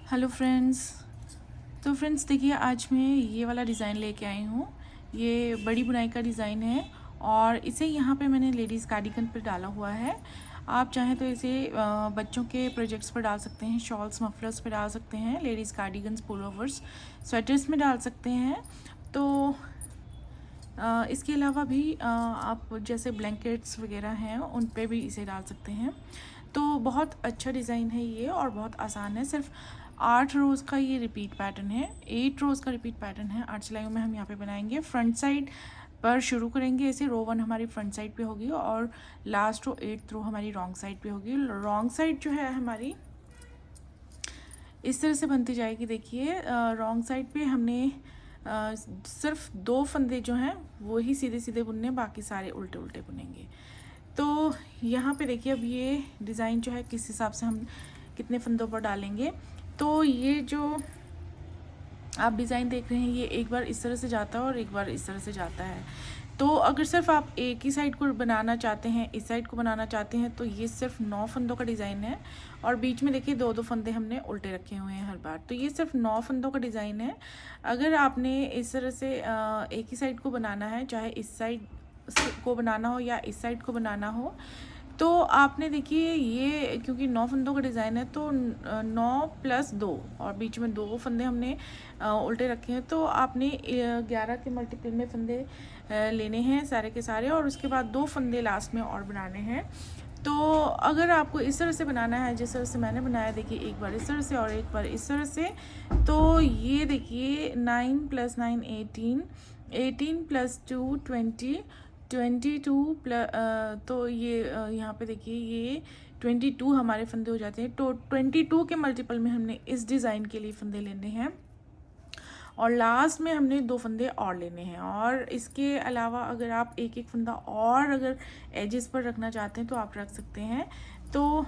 Hello friends. तो friends देखिए, आज मैं ये वाला डिज़ाइन लेके आई हूँ। ये बड़ी बुनाई का डिज़ाइन है और इसे यहाँ पे मैंने लेडीज़ कार्डिगन पर डाला हुआ है। आप चाहें तो इसे बच्चों के प्रोजेक्ट्स पर डाल सकते हैं, शॉल्स मफलर्स पर डाल सकते हैं, लेडीज़ कार्डिगन्स, पुलोवर्स, स्वेटर्स में डाल सकते हैं। तो इसके अलावा भी आप जैसे ब्लैंकेट्स वगैरह हैं उन पे भी इसे डाल सकते हैं। तो बहुत अच्छा डिज़ाइन है ये और बहुत आसान है। सिर्फ 8 रोज़ का ये रिपीट पैटर्न है, 8 रोज़ का रिपीट पैटर्न है। 8 सिलाइयों में हम यहाँ पे बनाएंगे। फ्रंट साइड पर शुरू करेंगे, ऐसे रो 1 हमारी फ्रंट साइड पे होगी और लास्ट रो 8th रो हमारी रॉन्ग साइड पे होगी। रॉन्ग साइड जो है हमारी इस तरह से बनती जाएगी। देखिए, रॉन्ग साइड पे हमने सिर्फ 2 फंदे जो हैं वो ही सीधे सीधे बुनने, बाकी सारे उल्टे उल्टे बुनेंगे। तो यहाँ पे देखिए, अब ये डिज़ाइन जो है किस हिसाब से हम कितने फंदों पर डालेंगे। तो ये जो आप डिज़ाइन देख रहे हैं ये एक बार इस तरह से जाता है और एक बार इस तरह से जाता है। तो अगर सिर्फ आप एक ही साइड को बनाना चाहते हैं, इस साइड को बनाना चाहते हैं, तो ये सिर्फ 9 फंदों का डिज़ाइन है और बीच में देखिए 2-2 फंदे हमने उल्टे रखे हुए हैं हर बार। तो ये सिर्फ 9 फंदों का डिज़ाइन है। अगर आपने इस तरह से एक ही साइड को बनाना है, चाहे इस साइड को बनाना हो या इस साइड को बनाना हो, तो आपने देखिए ये क्योंकि 9 फंदों का डिज़ाइन है तो 9 + 2 और बीच में 2 फंदे हमने उल्टे रखे हैं। तो आपने 11 के मल्टीपल में फंदे लेने हैं सारे के सारे और उसके बाद 2 फंदे लास्ट में और बनाने हैं। तो अगर आपको इस तरह से बनाना है जिस तरह से मैंने बनाया, देखिए एक बार इस तरह से और एक बार इस तरह से, तो ये देखिए 9 + 9 18, 18 + 2 20, 22 तो ये यहाँ पे देखिए ये 22 हमारे फंदे हो जाते हैं। तो 22 के मल्टीपल में हमने इस डिज़ाइन के लिए फंदे लेने हैं और लास्ट में हमने 2 फंदे और लेने हैं। और इसके अलावा अगर आप एक एक फंदा और अगर एजेस पर रखना चाहते हैं तो आप रख सकते हैं। तो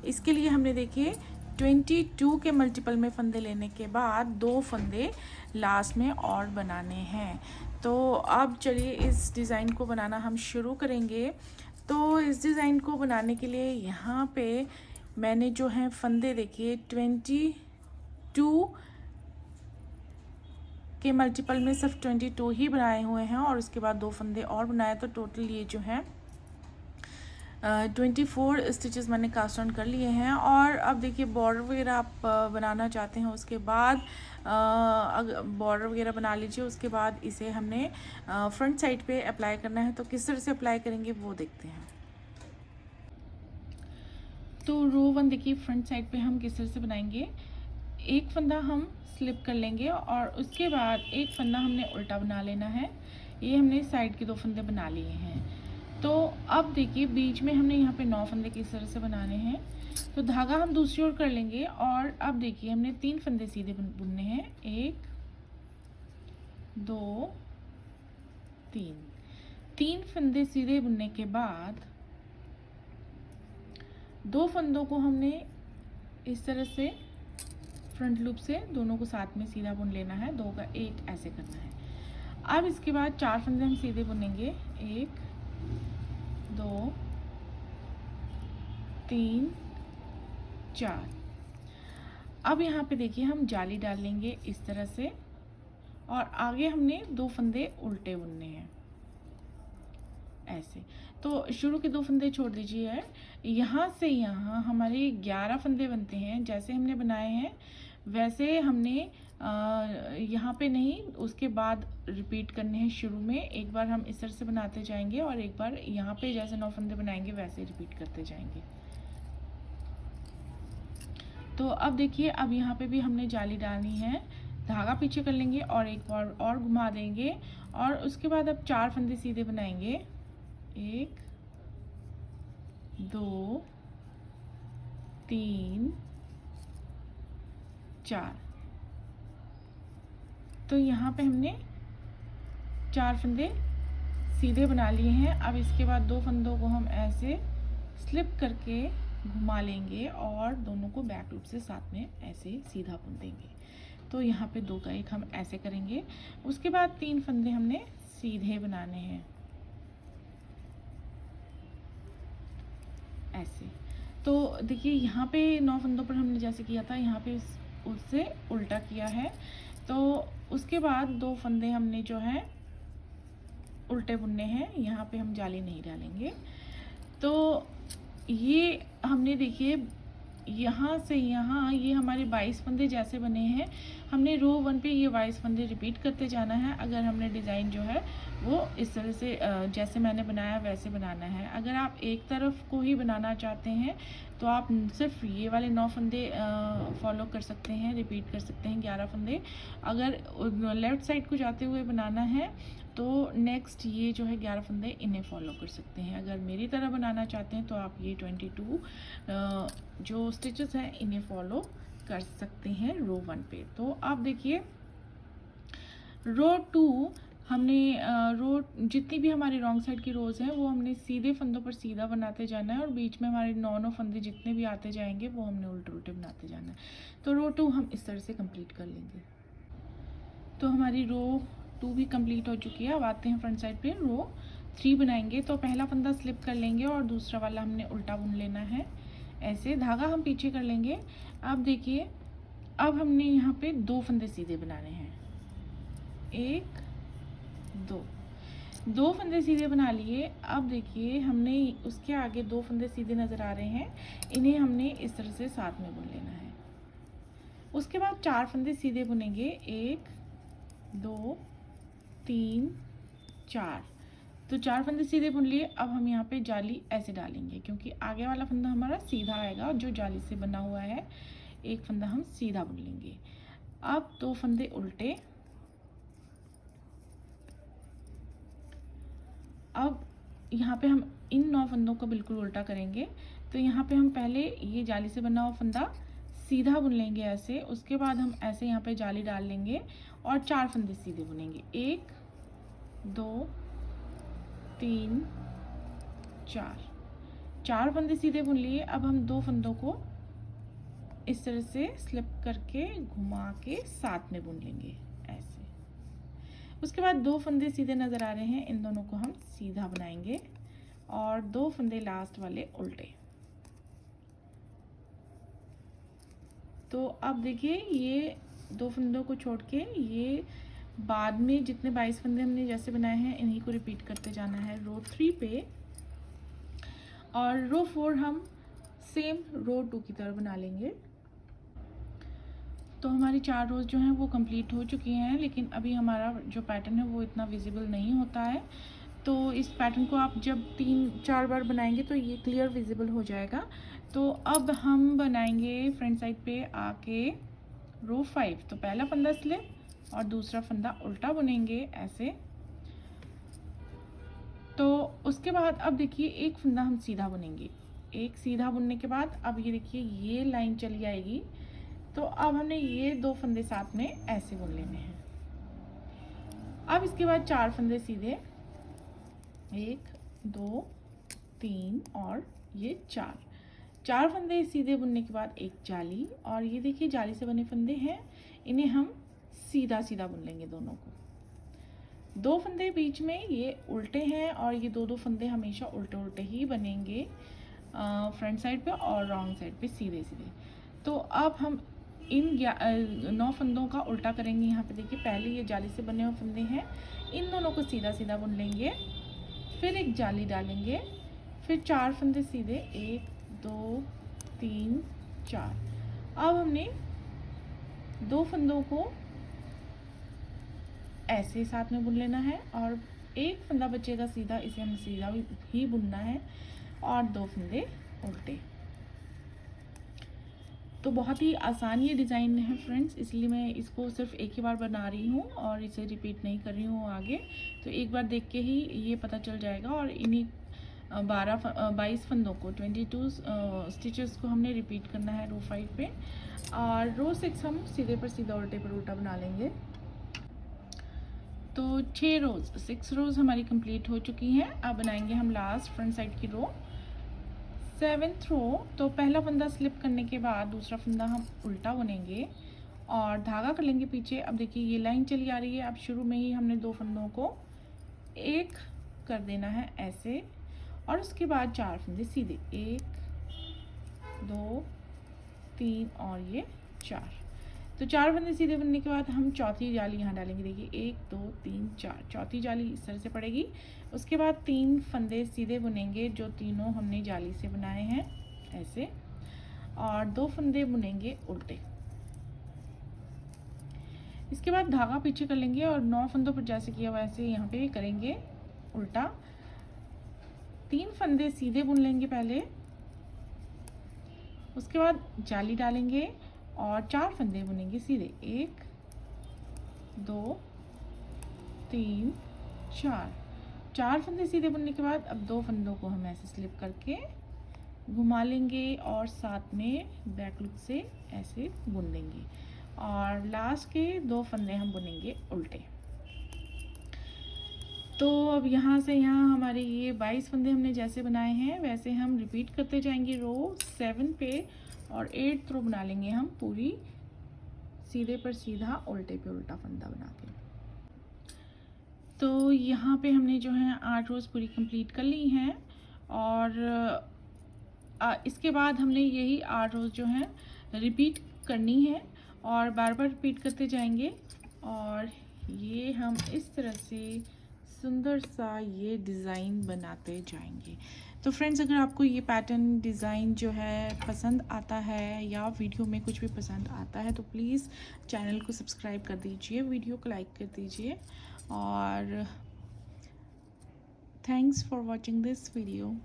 इसके लिए हमने देखिए 22 के मल्टीपल में फंदे लेने के बाद 2 फंदे लास्ट में और बनाने हैं। तो अब चलिए इस डिज़ाइन को बनाना हम शुरू करेंगे। तो इस डिज़ाइन को बनाने के लिए यहाँ पे मैंने जो है फंदे देखिए 22 के मल्टीपल में सिर्फ 22 ही बनाए हुए हैं और उसके बाद 2 फंदे और बनाए। तो टोटल ये जो है 24 स्टिचेस मैंने कास्ट ऑन कर लिए हैं। और अब देखिए बॉर्डर वगैरह आप बनाना चाहते हैं, उसके बाद अगर बॉर्डर वगैरह बना लीजिए। उसके बाद इसे हमने फ्रंट साइड पे अप्लाई करना है। तो किस तरह से अप्लाई करेंगे वो देखते हैं। तो रो 1 देखिए फ्रंट साइड पे हम किस तरह से बनाएंगे। एक फंदा हम स्लिप कर लेंगे और उसके बाद एक फंदा हमने उल्टा बना लेना है। ये हमने साइड के 2 फंदे बना लिए हैं। तो अब देखिए बीच में हमने यहाँ पे 9 फंदे किस तरह से बनाने हैं। तो धागा हम दूसरी ओर कर लेंगे और अब देखिए हमने 3 फंदे सीधे बुनने हैं। 1 2 3, 3 फंदे सीधे बुनने के बाद 2 फंदों को हमने इस तरह से फ्रंट लूप से दोनों को साथ में सीधा बुन लेना है। 2 का 1 ऐसे करना है। अब इसके बाद 4 फंदे हम सीधे बुनेंगे। 1 2 3 4। अब यहाँ पे देखिए हम जाली डाल लेंगे इस तरह से और आगे हमने 2 फंदे उल्टे बुनने हैं ऐसे। तो शुरू के 2 फंदे छोड़ दीजिए। यहाँ से यहाँ हमारे 11 फंदे बनते हैं। जैसे हमने बनाए हैं वैसे हमने यहाँ पे नहीं, उसके बाद रिपीट करने हैं। शुरू में एक बार हम इस तरह से बनाते जाएंगे और एक बार यहाँ पे जैसे 9 फंदे बनाएंगे वैसे रिपीट करते जाएंगे। तो अब देखिए, अब यहाँ पे भी हमने जाली डालनी है। धागा पीछे कर लेंगे और एक बार और घुमा देंगे और उसके बाद अब 4 फंदे सीधे बनाएंगे। 1 2 3 4। तो यहाँ पे हमने 4 फंदे सीधे बना लिए हैं। अब इसके बाद 2 फंदों को हम ऐसे स्लिप करके घुमा लेंगे और दोनों को बैक लूप से साथ में ऐसे सीधा बुन देंगे। तो यहाँ पे 2 का 1 हम ऐसे करेंगे। उसके बाद 3 फंदे हमने सीधे बनाने हैं ऐसे। तो देखिए यहाँ पे 9 फंदों पर हमने जैसे किया था, यहाँ पे उससे उल्टा किया है। तो उसके बाद 2 फंदे हमने जो है उल्टे बुनने हैं, यहाँ पे हम जाली नहीं डालेंगे। तो ये हमने देखिए यहाँ से यहाँ ये हमारे 22 फंदे जैसे बने हैं, हमने रो 1 पे ये 22 फंदे रिपीट करते जाना है। अगर हमने डिज़ाइन जो है वो इस तरह से जैसे मैंने बनाया वैसे बनाना है। अगर आप एक तरफ को ही बनाना चाहते हैं तो आप सिर्फ ये वाले 9 फंदे फॉलो कर सकते हैं, रिपीट कर सकते हैं 11 फंदे। अगर लेफ़्ट साइड को जाते हुए बनाना है तो नेक्स्ट ये जो है 11 फंदे इन्हें फॉलो कर सकते हैं। अगर मेरी तरह बनाना चाहते हैं तो आप ये 22 जो स्टिचेस हैं इन्हें फॉलो कर सकते हैं रो 1 पे। तो आप देखिए रो 2 हमने रो जितनी भी हमारी रॉन्ग साइड की रोज़ हैं वो हमने सीधे फंदों पर सीधा बनाते जाना है, और बीच में हमारे 9 फंदे जितने भी आते जाएंगे वो हमने उल्टे उल्टे बनाते जाना है। तो रो 2 हम इस तरह से कंप्लीट कर लेंगे। तो हमारी रो 2 भी कंप्लीट हो चुकी है। अब आते हैं फ्रंट साइड पे रो 3 बनाएंगे। तो पहला फंदा स्लिप कर लेंगे और दूसरा वाला हमने उल्टा बुन लेना है। ऐसे धागा हम पीछे कर लेंगे। अब देखिए अब हमने यहाँ पे 2 फंदे सीधे बनाने हैं, 1 2 फंदे सीधे बना लिए। अब देखिए हमने उसके आगे 2 फंदे सीधे नज़र आ रहे हैं, इन्हें हमने इस तरह से साथ में बुन लेना है। उसके बाद 4 फंदे सीधे बुनेंगे, 1 2 3 4। तो 4 फंदे सीधे बुन लिए। अब हम यहाँ पे जाली ऐसे डालेंगे क्योंकि आगे वाला फंदा हमारा सीधा आएगा जो जाली से बना हुआ है। एक फंदा हम सीधा बुन लेंगे। अब 2 फंदे उल्टे। अब यहाँ पे हम इन 9 फंदों को बिल्कुल उल्टा करेंगे। तो यहाँ पे हम पहले ये जाली से बना हुआ फंदा सीधा बुन लेंगे ऐसे, उसके बाद हम ऐसे यहाँ पे जाली डाल लेंगे और 4 फंदे सीधे बुनेंगे, 1 2 3 4 फंदे सीधे बुन लिए। अब हम 2 फंदों को इस तरह से स्लिप करके घुमा के साथ में बुन लेंगे ऐसे। उसके बाद 2 फंदे सीधे नज़र आ रहे हैं, इन दोनों को हम सीधा बनाएंगे और 2 फंदे लास्ट वाले उल्टे। तो अब देखिए ये 2 फंदों को छोड़ के ये बाद में जितने 22 फंदे हमने जैसे बनाए हैं इन्हीं को रिपीट करते जाना है रो 3 पे, और रो 4 हम सेम रो 2 की तरह बना लेंगे। तो हमारी 4 रोज़ जो हैं वो कंप्लीट हो चुकी हैं, लेकिन अभी हमारा जो पैटर्न है वो इतना विजिबल नहीं होता है। तो इस पैटर्न को आप जब 3-4 बार बनाएंगे तो ये क्लियर विजिबल हो जाएगा। तो अब हम बनाएंगे फ्रंट साइड पे आके रो 5। तो पहला फंदा स्लिप और दूसरा फंदा उल्टा बुनेंगे ऐसे। तो उसके बाद अब देखिए एक फंदा हम सीधा बुनेंगे, एक सीधा बुनने के बाद अब ये देखिए ये लाइन चली आएगी। तो अब हमने ये 2 फंदे साथ में ऐसे बुन लेने हैं। अब इसके बाद 4 फंदे सीधे, 1 2 3 और ये 4 फंदे सीधे बुनने के बाद एक जाली, और ये देखिए जाली से बने फंदे हैं, इन्हें हम सीधा सीधा बुन लेंगे दोनों को। 2 फंदे बीच में ये उल्टे हैं और ये 2 फंदे हमेशा उल्टे उल्टे ही बनेंगे फ्रंट साइड पे और रॉन्ग साइड पे सीधे सीधे। तो अब हम इन 9 फंदों का उल्टा करेंगे। यहाँ पे देखिए पहले ये जाली से बने हुए फंदे हैं, इन दोनों को सीधा सीधा बुन लेंगे, फिर एक जाली डालेंगे, फिर 4 फंदे सीधे, 1 2 3 4। अब हमने 2 फंदों को ऐसे साथ में बुन लेना है और एक फंदा बचेगा सीधा, इसे हमें सीधा ही बुनना है, और 2 फंदे उल्टे। तो बहुत ही आसान ये डिज़ाइन है फ्रेंड्स, इसलिए मैं इसको सिर्फ एक ही बार बना रही हूँ और इसे रिपीट नहीं कर रही हूँ आगे। तो एक बार देख के ही ये पता चल जाएगा। और इन्हीं 22 फंदों को 22 स्टिचेस को हमने रिपीट करना है रो 5 पे, और रो 6 हम सीधे पर सीधा उल्टे पर उल्टा बना लेंगे। तो 6 रोज़ हमारी कंप्लीट हो चुकी हैं। अब बनाएंगे हम लास्ट फ्रंट साइड की रो 7th रो। तो पहला फंदा स्लिप करने के बाद दूसरा फंदा हम उल्टा बुनेंगे और धागा कर लेंगे पीछे। अब देखिए ये लाइन चली आ रही है। अब शुरू में ही हमने 2 फंदों को एक कर देना है ऐसे, और उसके बाद 4 फंदे सीधे, 1 2 3 और ये 4। तो 4 फंदे सीधे बुनने के बाद हम चौथी जाली यहाँ डालेंगे। देखिए 1 2 3 4, चौथी जाली इस तरह से पड़ेगी। उसके बाद 3 फंदे सीधे बुनेंगे जो तीनों हमने जाली से बनाए हैं ऐसे, और 2 फंदे बुनेंगे उल्टे। इसके बाद धागा पीछे कर लेंगे और 9 फंदों पर जैसे किया वैसे यहाँ पे करेंगे उल्टा। 3 फंदे सीधे बुन लेंगे पहले, उसके बाद जाली डालेंगे और 4 फंदे बुनेंगे सीधे। 1 2 3 4, 4 फंदे सीधे बुनने के बाद अब 2 फंदों को हम ऐसे स्लिप करके घुमा लेंगे और साथ में बैक लूप से ऐसे बुन देंगे, और लास्ट के 2 फंदे हम बुनेंगे उल्टे। तो अब यहाँ से यहाँ हमारे ये 22 फंदे हमने जैसे बनाए हैं वैसे हम रिपीट करते जाएंगे रो 7 पे, और 8th रो बना लेंगे हम पूरी सीधे पर सीधा उल्टे पे उल्टा फंदा बना के। तो यहाँ पे हमने जो है 8 रोज़ पूरी कंप्लीट कर ली हैं, और इसके बाद हमने यही 8 रोज़ जो हैं रिपीट करनी है और बार बार रिपीट करते जाएंगे, और ये हम इस तरह से सुंदर सा ये डिज़ाइन बनाते जाएंगे। तो फ्रेंड्स, अगर आपको ये पैटर्न डिज़ाइन जो है पसंद आता है या वीडियो में कुछ भी पसंद आता है तो प्लीज़ चैनल को सब्सक्राइब कर दीजिए, वीडियो को लाइक कर दीजिए, और thanks for watching this video.